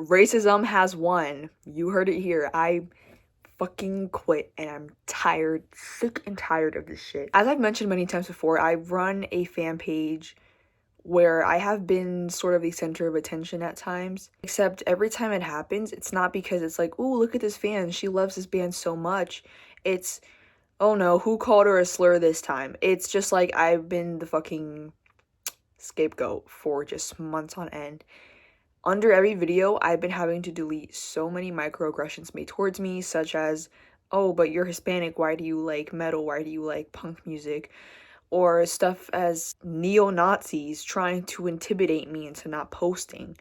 Racism has won. You heard it here. I fucking quit and I'm tired, sick and tired of this shit. As I've mentioned many times before, I run a fan page where I have been sort of the center of attention at times. Except every time it happens, it's not because it's like, ooh, look at this fan, she loves this band so much. It's, oh no, who called her a slur this time? It's just like I've been the fucking scapegoat for just months on end. Under every video, I've been having to delete so many microaggressions made towards me, such as, oh, but you're Hispanic, why do you like metal, why do you like punk music? Or stuff as neo-Nazis trying to intimidate me into not posting.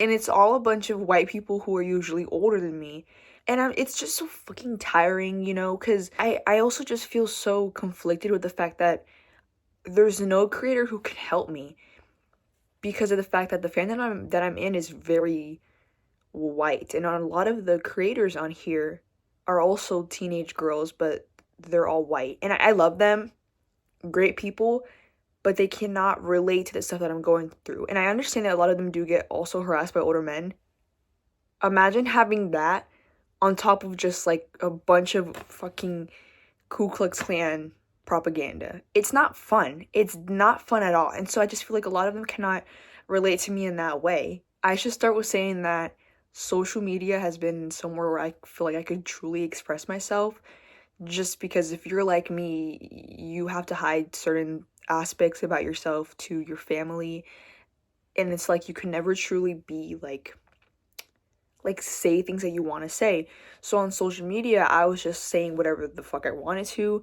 And it's all a bunch of white people who are usually older than me. And it's just so fucking tiring, you know, because I also just feel so conflicted with the fact that there's no creator who can help me because of the fact that the fandom that I'm in is very white. And a lot of the creators on here are also teenage girls, but they're all white. And I love them. Great people, but they cannot relate to the stuff that I'm going through. And I understand that a lot of them do get also harassed by older men. Imagine having that on top of just like a bunch of fucking Ku Klux Klan propaganda. It's not fun. It's not fun at all. And so I just feel like a lot of them cannot relate to me in that way. I should start with saying that social media has been somewhere where I feel like I could truly express myself. Just because if you're like me, you have to hide certain aspects about yourself to your family, and it's like you can never truly be like say things that you want to say. So on social media, I was just saying whatever the fuck I wanted to,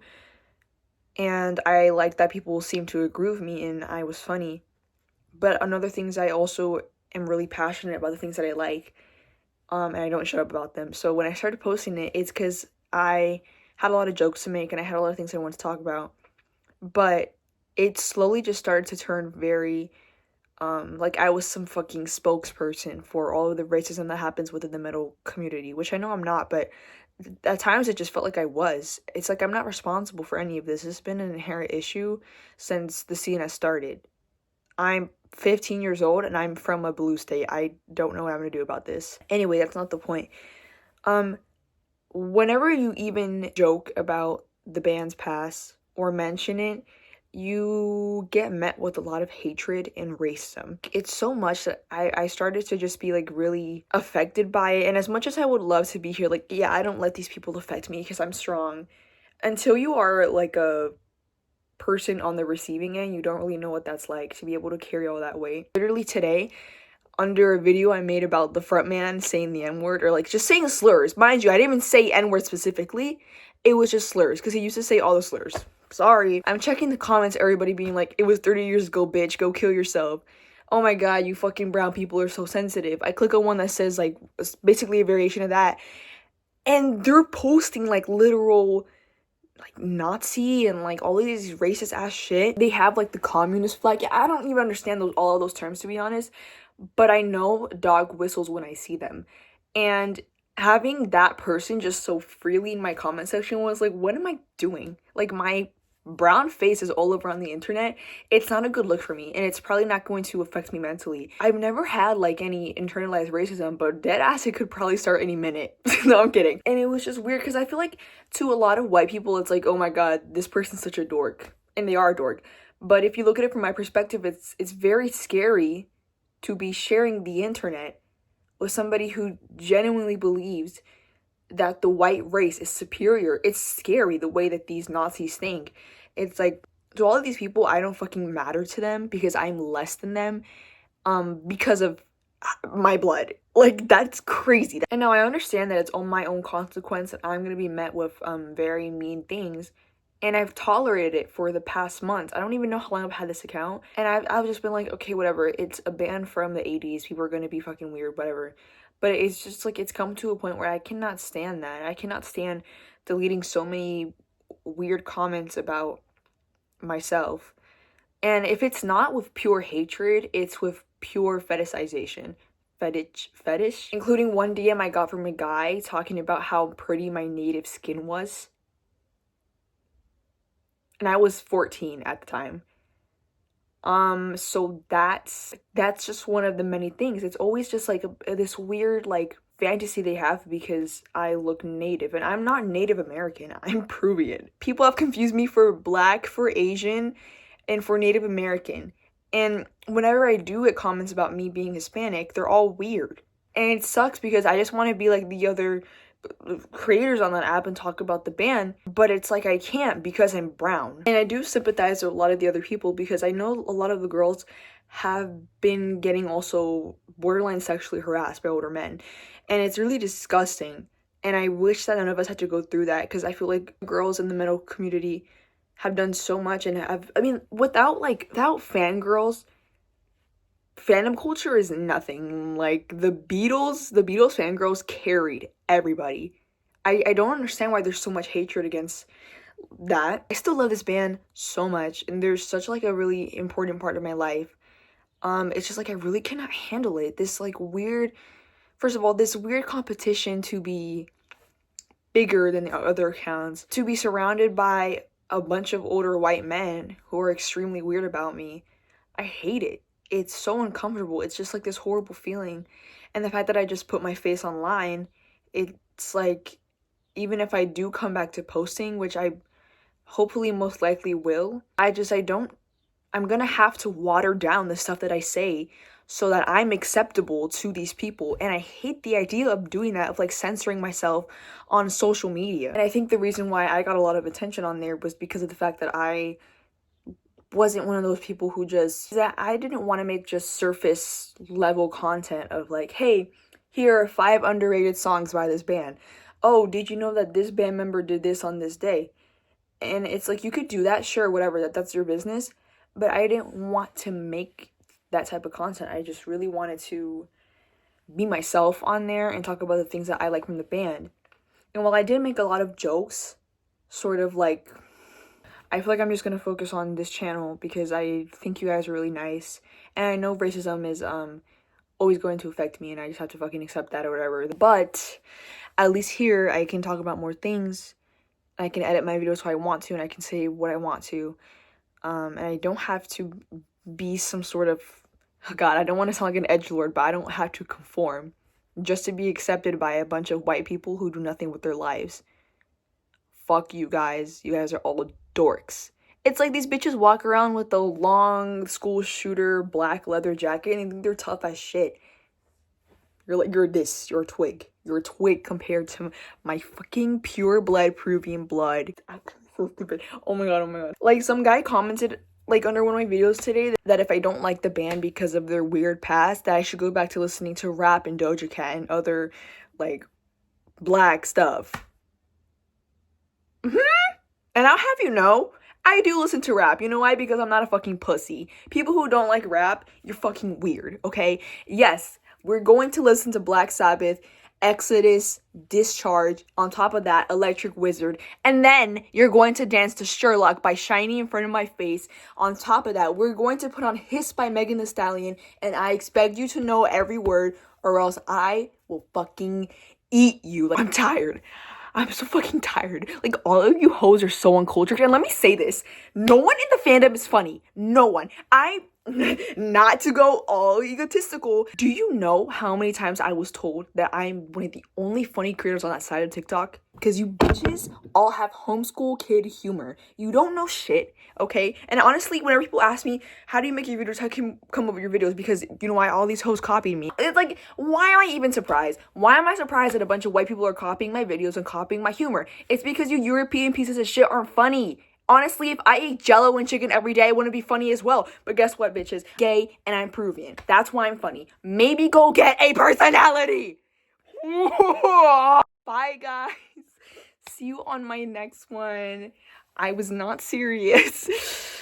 and I like that people seem to agree with me, and I was funny. But another things, I also am really passionate about the things that I like, and I don't shut up about them. So when I started posting it, it's because I had a lot of jokes to make and I had a lot of things I wanted to talk about. But it slowly just started to turn very, like I was some fucking spokesperson for all of the racism that happens within the metal community, which I know I'm not, but at times it just felt like I was. It's like I'm not responsible for any of this. It's been an inherent issue since the scene has started. I'm 15 years old and I'm from a blue state. I don't know what I'm gonna do about this. Anyway, that's not the point. Whenever you even joke about the band's past or mention it, you get met with a lot of hatred and racism. It's so much that I started to just be like really affected by it. And as much as I would love to be here, like, yeah, I don't let these people affect me because I'm strong. Until you are like a person on the receiving end, you don't really know what that's like to be able to carry all that weight. Literally today, under a video I made about the frontman saying the N-word, or like just saying slurs. Mind you, I didn't even say N-word specifically. It was just slurs, because he used to say all the slurs. Sorry. I'm checking the comments, everybody being like, it was 30 years ago, bitch, go kill yourself. Oh my god, you fucking brown people are so sensitive. I click on one that says like, basically a variation of that, and they're posting like literal like Nazi and like all of these racist ass shit. They have like the communist flag. I don't even understand all of those terms, to be honest, but I know dog whistles when I see them. And having that person just so freely in my comment section was like, what am I doing? Like, my brown face is all over on the internet. It's not a good look for me, and it's probably not going to affect me mentally. I've never had like any internalized racism, but dead ass it could probably start any minute. No, I'm kidding. And it was just weird because I feel like to a lot of white people it's like, oh my god, this person's such a dork, and they are a dork. But if you look at it from my perspective, it's very scary to be sharing the internet with somebody who genuinely believes that the white race is superior. It's scary the way that these Nazis think. It's like, to all of these people, I don't fucking matter to them because I'm less than them, because of my blood. Like, that's crazy. And now I understand that it's on my own consequence and I'm gonna be met with very mean things, and I've tolerated it for the past months. I don't even know how long I've had this account, and I've just been like, okay, whatever, it's a band from the 80s, people are gonna be fucking weird, whatever. But it's just like, it's come to a point where I cannot stand that. I cannot stand deleting so many weird comments about myself. And if it's not with pure hatred, it's with pure fetishization. Fetish. Including one DM I got from a guy talking about how pretty my native skin was. And I was 14 at the time. So that's just one of the many things. It's always just like this weird like fantasy they have because I look native, and I'm not Native American. I'm Peruvian. People have confused me for Black, for Asian, and for Native American. And whenever I do get comments about me being Hispanic, they're all weird. And it sucks because I just want to be like the other creators on that app and talk about the band, but it's like I can't because I'm brown. And I do sympathize with a lot of the other people because I know a lot of the girls have been getting also borderline sexually harassed by older men, and it's really disgusting. And I wish that none of us had to go through that because I feel like girls in the metal community have done so much and have, I mean, without fangirls, fandom culture is nothing. Like the Beatles fangirls carried everybody. I don't understand why there's so much hatred against that. I still love this band so much, and there's such like a really important part of my life. It's just like I really cannot handle it. This like weird, first of all, this weird competition to be bigger than the other accounts, to be surrounded by a bunch of older white men who are extremely weird about me. I hate it. It's so uncomfortable. It's just like this horrible feeling. And the fact that I just put my face online, it's like, even if I do come back to posting, which I hopefully most likely will, I'm gonna have to water down the stuff that I say so that I'm acceptable to these people. And I hate the idea of doing that, of like censoring myself on social media. And I think the reason why I got a lot of attention on there was because of the fact that I wasn't one of those people who that I didn't want to make just surface level content of like, hey, here are 5 underrated songs by this band. Oh, did you know that this band member did this on this day? And it's like, you could do that, sure, whatever, that's your business. But I didn't want to make that type of content. I just really wanted to be myself on there and talk about the things that I like from the band. And while I did make a lot of jokes, sort of like, I feel like I'm just gonna focus on this channel because I think you guys are really nice. And I know racism is always going to affect me, and I just have to fucking accept that or whatever. But at least here I can talk about more things. I can edit my videos how I want to, and I can say what I want to. And I don't have to be some sort of, oh God, I don't want to sound like an edgelord, but I don't have to conform just to be accepted by a bunch of white people who do nothing with their lives. Fuck you guys. You guys are all dorks. It's like these bitches walk around with a long school shooter black leather jacket and think they're tough as shit. You're a twig. You're a twig compared to my fucking pure blood Peruvian blood. I'm so stupid. Oh my god. Like, some guy commented, like, under one of my videos today that if I don't like the band because of their weird past, that I should go back to listening to rap and Doja Cat and other, like, black stuff. And I'll have you know, I do listen to rap. You know why? Because I'm not a fucking pussy. People who don't like rap, you're fucking weird, okay? Yes, we're going to listen to Black Sabbath, Exodus, Discharge, on top of that, Electric Wizard, and then you're going to dance to Sherlock by Shiny in Front of My Face. On top of that, we're going to put on Hiss by Megan Thee Stallion, and I expect you to know every word, or else I will fucking eat you. Like, I'm tired. I'm so fucking tired. Like, all of you hoes are so uncultured. And let me say this. No one in the fandom is funny. No one. Not to go all egotistical. Do you know how many times I was told that I'm one of the only funny creators on that side of TikTok? Because you bitches all have homeschool kid humor. You don't know shit, okay? And honestly, whenever people ask me, how do you make your videos? How can you come up with your videos? Because you know why all these hoes copied me. It's like, why am I even surprised? Why am I surprised that a bunch of white people are copying my videos and copying my humor? It's because you European pieces of shit aren't funny. Honestly, if I ate Jello and chicken every day, I wouldn't be funny as well. But guess what, bitches? Gay, and I'm Peruvian. That's why I'm funny. Maybe go get a personality. Bye, guys. See you on my next one. I was not serious.